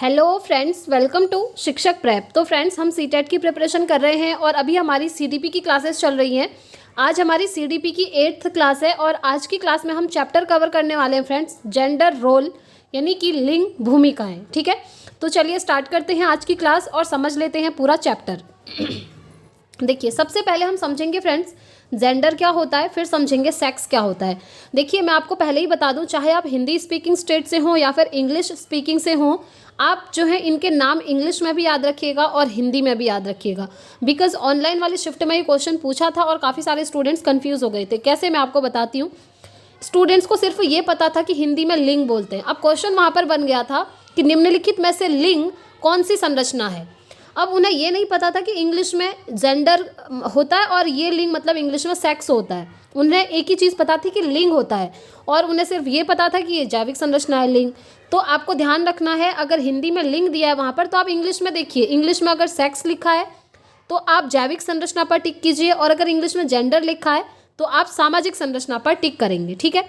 Hello friends, welcome to शिक्षक prep. तो friends, हम सीटेट की प्रिपरेशन कर रहे हैं और अभी हमारी सीडीपी की क्लासेस चल रही हैं। आज हमारी सीडीपी की 8th क्लास है और आज की क्लास में हम चैप्टर कवर करने वाले हैं फ्रेंड्स, जेंडर रोल यानी कि लिंग भूमिकाएं। ठीक है, तो चलिए स्टार्ट करते हैं आज की क्लास और समझ लेते हैं पूरा चैप्टर। देखिए, सबसे पहले हम समझेंगे फ्रेंड्स जेंडर क्या होता है, फिर समझेंगे सेक्स क्या होता है। देखिए, मैं आपको पहले ही बता दूं, चाहे आप हिंदी स्पीकिंग स्टेट से हो या फिर इंग्लिश स्पीकिंग से हो, आप जो है इनके नाम इंग्लिश में भी याद रखिएगा और हिंदी में भी याद रखिएगा। बिकॉज ऑनलाइन वाली शिफ्ट में ये क्वेश्चन पूछा था और काफ़ी सारे स्टूडेंट्स कंफ्यूज हो गए थे। कैसे, मैं आपको बताती हूँ। स्टूडेंट्स को सिर्फ ये पता था कि हिंदी में लिंग बोलते हैं। अब क्वेश्चन वहाँ पर बन गया था कि निम्नलिखित में से लिंग कौन सी संरचना है। अब उन्हें ये नहीं पता था कि इंग्लिश में जेंडर होता है और ये लिंग मतलब इंग्लिश में सेक्स होता है। उन्हें एक ही चीज़ पता थी कि लिंग होता है और उन्हें सिर्फ ये पता था कि ये जैविक संरचना है लिंग। तो आपको ध्यान रखना है, अगर हिंदी में लिंग दिया है वहाँ पर तो आप इंग्लिश में देखिए, इंग्लिश में अगर सेक्स लिखा है तो आप जैविक संरचना पर टिक कीजिए और अगर इंग्लिश में जेंडर लिखा है तो आप सामाजिक संरचना पर टिक करेंगे। ठीक है,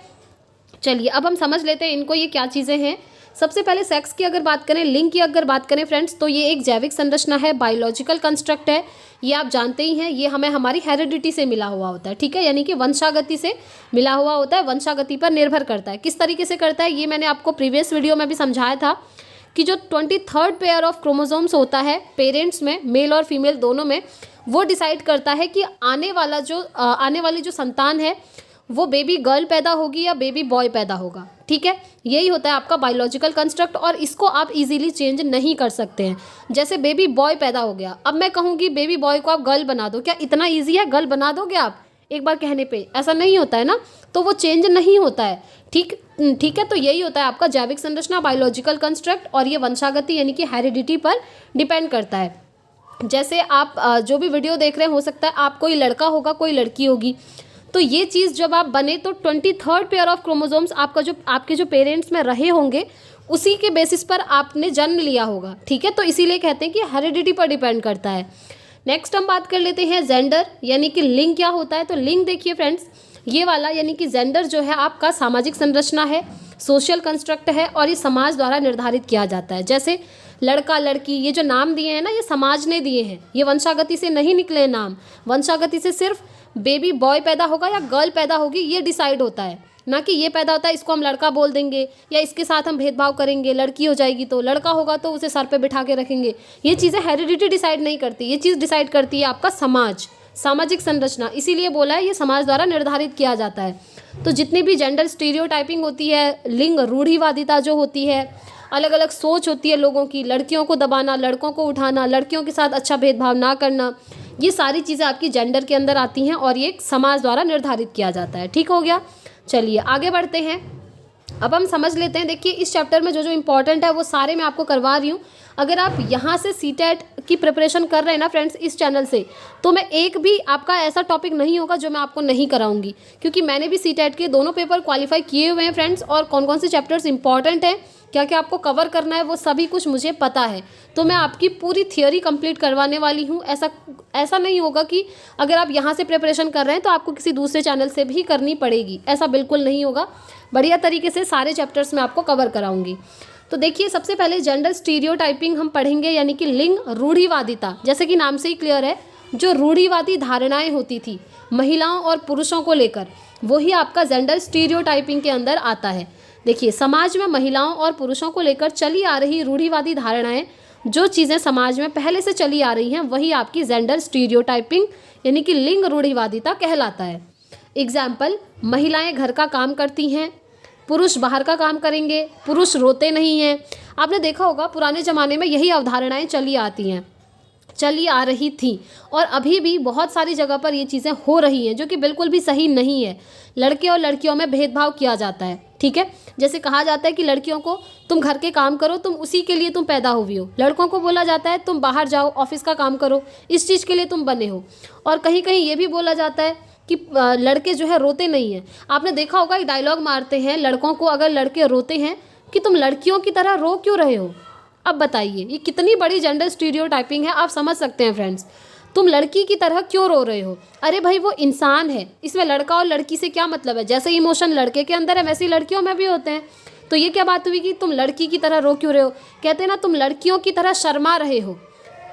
चलिए अब हम समझ लेते हैं इनको, ये क्या चीज़ें हैं। सबसे पहले सेक्स की अगर बात करें, लिंग की अगर बात करें फ्रेंड्स, तो ये एक जैविक संरचना है, बायोलॉजिकल कंस्ट्रक्ट है। ये आप जानते ही हैं, ये हमें हमारी हेरिडिटी से मिला हुआ होता है। ठीक है, यानी कि वंशागति से मिला हुआ होता है, वंशागति पर निर्भर करता है। किस तरीके से करता है ये मैंने आपको प्रीवियस वीडियो में भी समझाया था कि जो 23rd पेयर ऑफ क्रोमोसोम्स होता है पेरेंट्स में, मेल और फीमेल दोनों में, वो डिसाइड करता है कि आने वाली जो संतान है वो बेबी गर्ल पैदा होगी या बेबी बॉय पैदा होगा। ठीक है, यही होता है आपका बायोलॉजिकल कंस्ट्रक्ट और इसको आप इजीली चेंज नहीं कर सकते हैं। जैसे बेबी बॉय पैदा हो गया, अब मैं कहूँगी बेबी बॉय को आप गर्ल बना दो, क्या इतना ईजी है? गर्ल बना दोगे आप एक बार कहने पे? ऐसा नहीं होता है ना, तो वो चेंज नहीं होता है। ठीक है, तो यही होता है आपका जैविक संरचना, बायोलॉजिकल कंस्ट्रक्ट, और ये वंशागति यानी कि हेरिडिटी पर डिपेंड करता है। जैसे आप जो भी वीडियो देख रहे हैं, हो सकता है आप कोई लड़का होगा कोई लड़की होगी, तो ये चीज़ जब आप बने तो 23rd पेयर ऑफ क्रोमोसोम्स आपके जो पेरेंट्स में रहे होंगे उसी के बेसिस पर आपने जन्म लिया होगा। ठीक है, तो इसीलिए कहते हैं कि हेरिडिटी पर डिपेंड करता है। नेक्स्ट हम बात कर लेते हैं जेंडर यानी कि लिंग क्या होता है। तो लिंग देखिए फ्रेंड्स, ये वाला यानी कि जेंडर जो है आपका सामाजिक संरचना है, सोशल कंस्ट्रक्ट है और ये समाज द्वारा निर्धारित किया जाता है। जैसे लड़का लड़की, ये जो नाम दिए हैं ना, ये समाज ने दिए हैं, ये वंशागति से नहीं निकले नाम। वंशागति से सिर्फ बेबी बॉय पैदा होगा या गर्ल पैदा होगी ये डिसाइड होता है, ना कि ये पैदा होता है इसको हम लड़का बोल देंगे या इसके साथ हम भेदभाव करेंगे, लड़की हो जाएगी तो, लड़का होगा तो उसे सर पे बिठा के रखेंगे। ये चीज़ें हेरिडिटी डिसाइड नहीं करती, ये चीज़ डिसाइड करती है आपका समाज, सामाजिक संरचना। इसीलिए बोला है ये समाज द्वारा निर्धारित किया जाता है। तो जितनी भी जेंडर स्टीरियोटाइपिंग होती है, लिंग रूढ़िवादिता जो होती है, अलग अलग सोच होती है लोगों की, लड़कियों को दबाना, लड़कों को उठाना, लड़कियों के साथ अच्छा भेदभाव ना करना, ये सारी चीज़ें आपकी जेंडर के अंदर आती हैं और ये एक समाज द्वारा निर्धारित किया जाता है। ठीक हो गया, चलिए आगे बढ़ते हैं। अब हम समझ लेते हैं। देखिए, इस चैप्टर में जो जो इंपॉर्टेंट है वो सारे मैं आपको करवा रही हूँ। अगर आप यहाँ से सीटेट की प्रिपरेशन कर रहे हैं ना फ्रेंड्स इस चैनल से, तो मैं एक भी आपका ऐसा टॉपिक नहीं होगा जो मैं आपको नहीं कराऊंगी, क्योंकि मैंने भी सीटेट के दोनों पेपर क्वालिफाई किए हुए हैं फ्रेंड्स, और कौन कौन से चैप्टर्स इंपॉर्टेंट हैं, क्या क्या आपको कवर करना है, वो सभी कुछ मुझे पता है। तो मैं आपकी पूरी थियोरी कंप्लीट करवाने वाली हूँ। ऐसा नहीं होगा कि अगर आप यहाँ से प्रिपरेशन कर रहे हैं तो आपको किसी दूसरे चैनल से भी करनी पड़ेगी, ऐसा बिल्कुल नहीं होगा। बढ़िया तरीके से सारे चैप्टर्स मैं आपको कवर कराऊंगी। तो देखिए, सबसे पहले जेंडर स्टीरियोटाइपिंग हम पढ़ेंगे, यानी कि लिंग रूढ़िवादिता। जैसे कि नाम से ही क्लियर है, जो रूढ़िवादी धारणाएं होती थी महिलाओं और पुरुषों को लेकर, वही आपका जेंडर स्टीरियोटाइपिंग के अंदर आता है। देखिए, समाज में महिलाओं और पुरुषों को लेकर चली आ रही रूढ़िवादी धारणाएं, जो चीज़ें समाज में पहले से चली आ रही हैं, वही आपकी जेंडर स्टीरियोटाइपिंग यानी कि लिंग रूढ़िवादिता कहलाता है। एग्जाम्पल, महिलाएं घर का काम करती हैं, पुरुष बाहर का काम करेंगे, पुरुष रोते नहीं हैं। आपने देखा होगा पुराने ज़माने में यही अवधारणाएं चली आ रही थी और अभी भी बहुत सारी जगह पर ये चीज़ें हो रही हैं, जो कि बिल्कुल भी सही नहीं है। लड़के और लड़कियों में भेदभाव किया जाता है। ठीक है, जैसे कहा जाता है कि लड़कियों को तुम घर के काम करो, तुम उसी के लिए तुम पैदा हुई हो। लड़कों को बोला जाता है तुम बाहर जाओ, ऑफिस का काम करो, इस चीज़ के लिए तुम बने हो। और कहीं कहीं ये भी बोला जाता है कि लड़के जो है रोते नहीं हैं। आपने देखा होगा, एक डायलॉग मारते हैं लड़कों को, अगर लड़के रोते हैं, कि तुम लड़कियों की तरह रो क्यों रहे हो। अब बताइए, ये कितनी बड़ी जेंडर स्टीरियोटाइपिंग है, आप समझ सकते हैं फ्रेंड्स। तुम लड़की की तरह क्यों रो रहे हो? अरे भाई, वो इंसान है, इसमें लड़का और लड़की से क्या मतलब है? जैसे इमोशन लड़के के अंदर है वैसे ही लड़कियों में भी होते हैं। तो ये क्या बात हुई कि तुम लड़की की तरह रो क्यों रहे हो? कहते हैं ना, तुम लड़कियों की तरह शर्मा रहे हो।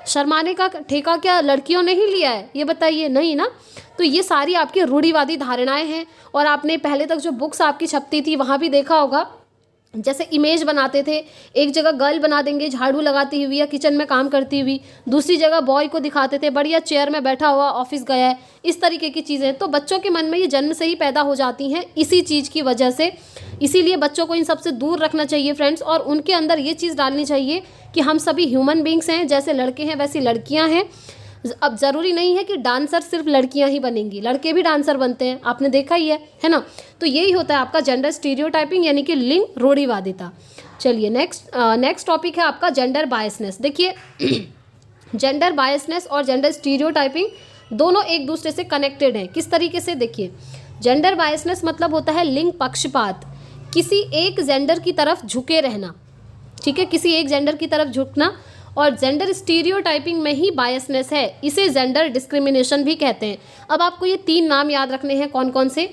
शर्माने का ठेका क्या लड़कियों ने ही लिया है? ये बताइए, नहीं ना। तो ये सारी आपकी रूढ़िवादी धारणाएं हैं। और आपने पहले तक जो बुक्स आपकी छपती थी वहाँ भी देखा होगा, जैसे इमेज बनाते थे, एक जगह गर्ल बना देंगे झाड़ू लगाती हुई या किचन में काम करती हुई, दूसरी जगह बॉय को दिखाते थे बढ़िया चेयर में बैठा हुआ ऑफिस गया है, इस तरीके की चीज़ें। तो बच्चों के मन में ये जन्म से ही पैदा हो जाती हैं इसी चीज़ की वजह से। इसीलिए बच्चों को इन सबसे दूर रखना चाहिए फ्रेंड्स, और उनके अंदर ये चीज़ डालनी चाहिए कि हम सभी ह्यूमन बींग्स हैं, जैसे लड़के हैं वैसी लड़कियाँ हैं। अब ज़रूरी नहीं है कि डांसर सिर्फ लड़कियां ही बनेंगी, लड़के भी डांसर बनते हैं, आपने देखा ही है ना। तो यही होता है आपका जेंडर स्टीरियोटाइपिंग, यानी कि लिंग रूढ़िवादिता। चलिए नेक्स्ट टॉपिक है आपका जेंडर बायसनेस। देखिए जेंडर बायसनेस और जेंडर स्टीरियोटाइपिंग दोनों एक दूसरे से कनेक्टेड हैं। किस तरीके से? देखिए, जेंडर बायसनेस मतलब होता है लिंग पक्षपात, किसी एक जेंडर की तरफ झुके रहना, ठीक है, किसी एक जेंडर की तरफ झुकना। और जेंडर स्टीरियोटाइपिंग में ही बायसनेस है, इसे जेंडर डिस्क्रिमिनेशन भी कहते हैं। अब आपको ये 3 नाम याद रखने हैं, कौन कौन से?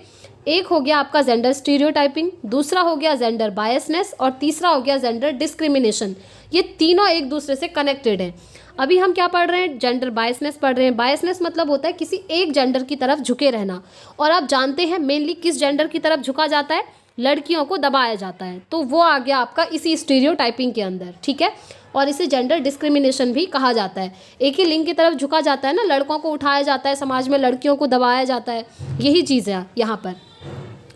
एक हो गया आपका जेंडर स्टीरियोटाइपिंग, दूसरा हो गया जेंडर बायसनेस, और तीसरा हो गया जेंडर डिस्क्रिमिनेशन। ये तीनों एक दूसरे से कनेक्टेड हैं। अभी हम क्या पढ़ रहे हैं? जेंडर बायसनेस पढ़ रहे हैं। बायसनेस मतलब होता है किसी एक जेंडर की तरफ झुके रहना। और आप जानते हैं मेनली किस जेंडर की तरफ झुका जाता है? लड़कियों को दबाया जाता है। तो वो आ गया आपका इसी स्टीरियोटाइपिंग के अंदर, ठीक है। और इसे जेंडर डिस्क्रिमिनेशन भी कहा जाता है। एक ही लिंग की तरफ झुका जाता है ना, लड़कों को उठाया जाता है समाज में, लड़कियों को दबाया जाता है, यही चीज़ है यहाँ पर।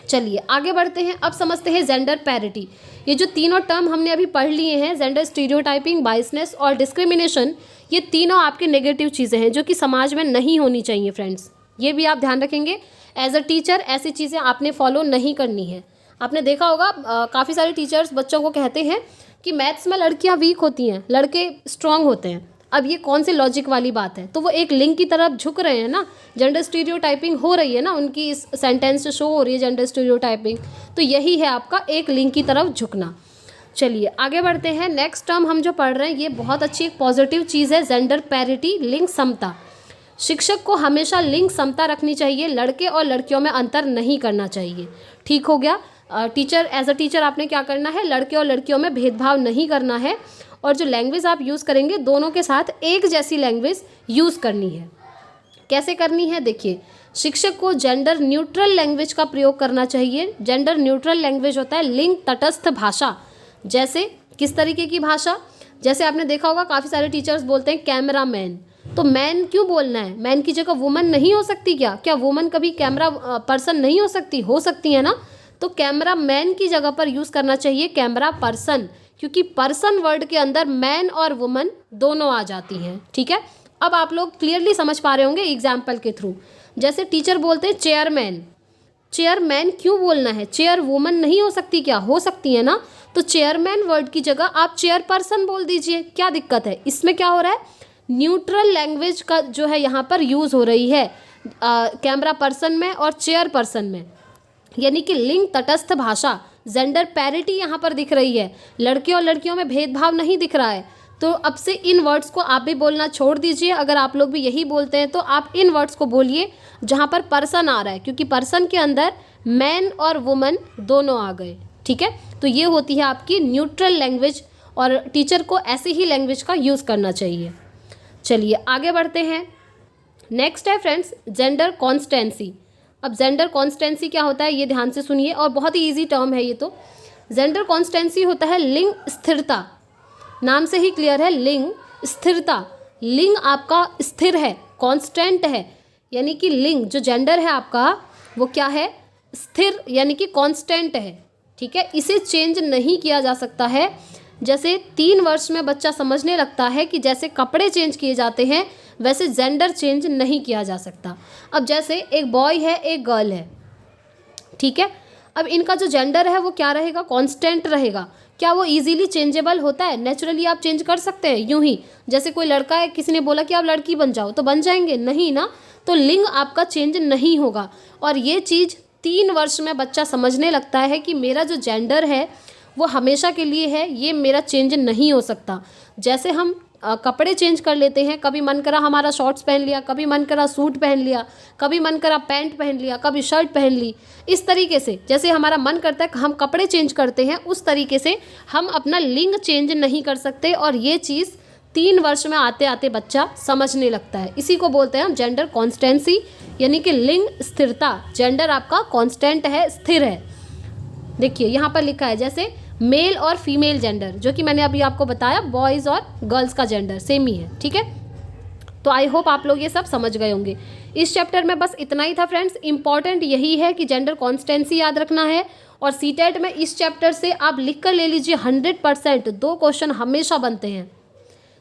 चलिए आगे बढ़ते हैं। अब समझते हैं जेंडर पैरिटी। ये जो तीनों टर्म हमने अभी पढ़ लिए हैं, जेंडर स्टीरियोटाइपिंग, बायसनेस और डिस्क्रिमिनेशन, ये तीनों आपके नेगेटिव चीज़ें हैं जो कि समाज में नहीं होनी चाहिए फ्रेंड्स। ये भी आप ध्यान रखेंगे। एज अ टीचर ऐसी चीज़ें आपने फॉलो नहीं करनी है। आपने देखा होगा काफ़ी सारे टीचर्स बच्चों को कहते हैं कि मैथ्स में लड़कियां वीक होती हैं, लड़के स्ट्रांग होते हैं। अब ये कौन से लॉजिक वाली बात है? तो वो एक लिंग की तरफ झुक रहे हैं ना, जेंडर स्टीरियोटाइपिंग हो रही है ना, उनकी इस सेंटेंस से शो हो रही है जेंडर स्टीरियोटाइपिंग। तो यही है आपका एक लिंग की तरफ झुकना। चलिए आगे बढ़ते हैं। नेक्स्ट टर्म हम जो पढ़ रहे हैं ये बहुत अच्छी एक पॉजिटिव चीज़ है, जेंडर पैरिटी, लिंग समता। शिक्षक को हमेशा लिंग समता रखनी चाहिए, लड़के और लड़कियों में अंतर नहीं करना चाहिए। ठीक हो गया। टीचर एज अ टीचर आपने क्या करना है? लड़के और लड़कियों में भेदभाव नहीं करना है। और जो लैंग्वेज आप यूज़ करेंगे दोनों के साथ एक जैसी लैंग्वेज यूज़ करनी है। कैसे करनी है? देखिए, शिक्षक को जेंडर न्यूट्रल लैंग्वेज का प्रयोग करना चाहिए। जेंडर न्यूट्रल लैंग्वेज होता है लिंग तटस्थ भाषा। जैसे किस तरीके की भाषा? जैसे आपने देखा होगा काफ़ी सारे टीचर्स बोलते हैं कैमरा मैन, तो मैन क्यों बोलना है? मैन की जगह वुमन नहीं हो सकती क्या? क्या वुमन कभी कैमरा पर्सन नहीं हो सकती? हो सकती है ना। तो कैमरा मैन की जगह पर यूज़ करना चाहिए कैमरा पर्सन, क्योंकि पर्सन वर्ड के अंदर मैन और वुमन दोनों आ जाती हैं, ठीक है। अब आप लोग क्लियरली समझ पा रहे होंगे एग्जाम्पल के थ्रू। जैसे टीचर बोलते हैं चेयरमैन, चेयरमैन क्यों बोलना है? चेयर वुमन नहीं हो सकती क्या? हो सकती है ना। तो चेयरमैन वर्ड की जगह आप चेयर पर्सन बोल दीजिए, क्या दिक्कत है? इसमें क्या हो रहा है? न्यूट्रल लैंग्वेज का जो है यहाँ पर यूज़ हो रही है कैमरा पर्सन में और चेयर पर्सन में, यानी कि लिंग तटस्थ भाषा। जेंडर पैरिटी यहाँ पर दिख रही है, लड़के और लड़कियों में भेदभाव नहीं दिख रहा है। तो अब से इन वर्ड्स को आप भी बोलना छोड़ दीजिए। अगर आप लोग भी यही बोलते हैं तो आप इन वर्ड्स को बोलिए जहाँ पर पर्सन आ रहा है, क्योंकि पर्सन के अंदर मैन और वुमन दोनों आ गए, ठीक है। तो ये होती है आपकी न्यूट्रल लैंग्वेज, और टीचर को ऐसी ही लैंग्वेज का यूज़ करना चाहिए। चलिए आगे बढ़ते हैं। नेक्स्ट है फ्रेंड्स जेंडर कॉन्स्टेंसी। अब जेंडर कॉन्स्टेंसी क्या होता है ये ध्यान से सुनिए, और बहुत ही ईजी टर्म है ये। तो जेंडर कॉन्स्टेंसी होता है लिंग स्थिरता। नाम से ही क्लियर है, लिंग स्थिरता। लिंग आपका स्थिर है, कांस्टेंट है, यानी कि लिंग जो जेंडर है आपका वो क्या है? स्थिर, यानी कि कांस्टेंट है, ठीक है। इसे चेंज नहीं किया जा सकता है। जैसे 3 वर्ष में बच्चा समझने लगता है कि जैसे कपड़े चेंज किए जाते हैं वैसे जेंडर चेंज नहीं किया जा सकता। अब जैसे एक बॉय है एक गर्ल है, ठीक है। अब इनका जो जेंडर है वो क्या रहेगा? कांस्टेंट रहेगा। क्या वो इजीली चेंजेबल होता है? नेचुरली आप चेंज कर सकते हैं यूं ही। जैसे कोई लड़का है, किसी ने बोला कि आप लड़की बन जाओ, तो बन जाएंगे? नहीं ना। तो लिंग आपका चेंज नहीं होगा। और ये चीज़ 3 वर्ष में बच्चा समझने लगता है कि मेरा जो जेंडर है वो हमेशा के लिए है, ये मेरा चेंज नहीं हो सकता। जैसे हम कपड़े चेंज कर लेते हैं, कभी मन करा हमारा शॉर्ट्स पहन लिया, कभी मन करा सूट पहन लिया, कभी मन करा पैंट पहन लिया, कभी शर्ट पहन ली। इस तरीके से जैसे हमारा मन करता है हम कपड़े चेंज करते हैं, उस तरीके से हम अपना लिंग चेंज नहीं कर सकते। और ये चीज़ 3 वर्ष में आते आते बच्चा समझने लगता है। इसी को बोलते हैं हम जेंडर कॉन्स्टेंसी, यानी कि लिंग स्थिरता। जेंडर आपका कांस्टेंट है, स्थिर है। देखिए यहाँ पर लिखा है जैसे मेल और फीमेल जेंडर, जो कि मैंने अभी आपको बताया बॉयज़ और गर्ल्स का जेंडर सेम ही है, ठीक है। तो आई होप आप लोग ये सब समझ गए होंगे। इस चैप्टर में बस इतना ही था फ्रेंड्स। इंपॉर्टेंट यही है कि जेंडर कॉन्स्टेंसी याद रखना है। और सीटेट में इस चैप्टर से आप लिख कर ले लीजिए 100%, 2 क्वेश्चन हमेशा बनते हैं।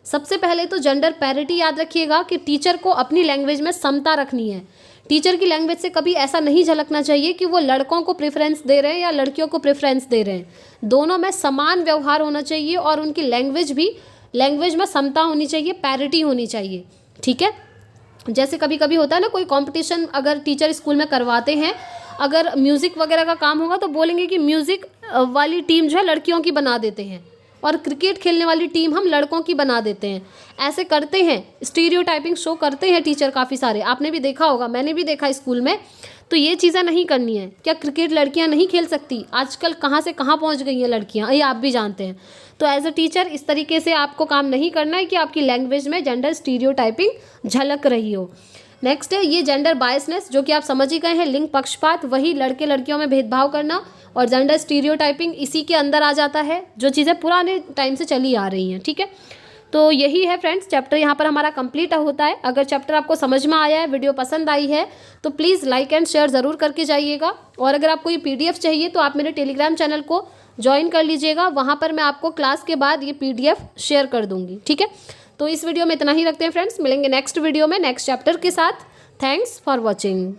सबसे पहले तो जेंडर पैरिटी याद रखिएगा कि टीचर को अपनी लैंग्वेज में समता रखनी है। टीचर की लैंग्वेज से कभी ऐसा नहीं झलकना चाहिए कि वो लड़कों को प्रेफरेंस दे रहे हैं या लड़कियों को प्रेफरेंस दे रहे हैं। दोनों में समान व्यवहार होना चाहिए और उनकी लैंग्वेज में समता होनी चाहिए, पैरिटी होनी चाहिए, ठीक है। जैसे कभी कभी होता है ना, कोई कंपटीशन अगर टीचर स्कूल में करवाते हैं, अगर म्यूज़िक वगैरह का काम होगा तो बोलेंगे कि म्यूज़िक वाली टीम जो है लड़कियों की बना देते हैं और क्रिकेट खेलने वाली टीम हम लड़कों की बना देते हैं। ऐसे करते हैं, स्टीरियोटाइपिंग शो करते हैं टीचर काफ़ी सारे। आपने भी देखा होगा, मैंने भी देखा स्कूल में। तो ये चीज़ें नहीं करनी है। क्या क्रिकेट लड़कियां नहीं खेल सकती? आजकल कहाँ से कहाँ पहुँच गई हैं लड़कियाँ, ये आप भी जानते हैं। तो एज अ टीचर इस तरीके से आपको काम नहीं करना है कि आपकी लैंग्वेज में जेंडर स्टीरियोटाइपिंग झलक रही हो। नेक्स्ट है ये जेंडर बायसनेस, जो कि आप समझ ही गए हैं, लिंग पक्षपात, वही लड़के लड़कियों में भेदभाव करना। और जेंडर स्टीरियोटाइपिंग इसी के अंदर आ जाता है, जो चीज़ें पुराने टाइम से चली आ रही हैं, ठीक है। तो यही है फ्रेंड्स, चैप्टर यहाँ पर हमारा कंप्लीट होता है। अगर चैप्टर आपको समझ में आया है, वीडियो पसंद आई है, तो प्लीज़ लाइक एंड शेयर ज़रूर करके जाइएगा। और अगर आपको ये PDF चाहिए तो आप मेरे टेलीग्राम चैनल को ज्वाइन कर लीजिएगा। वहाँ पर मैं आपको क्लास के बाद ये PDF शेयर कर दूँगी, ठीक है। तो इस वीडियो में इतना ही रखते हैं फ्रेंड्स, मिलेंगे नेक्स्ट वीडियो में नेक्स्ट चैप्टर के साथ। Thanks for watching.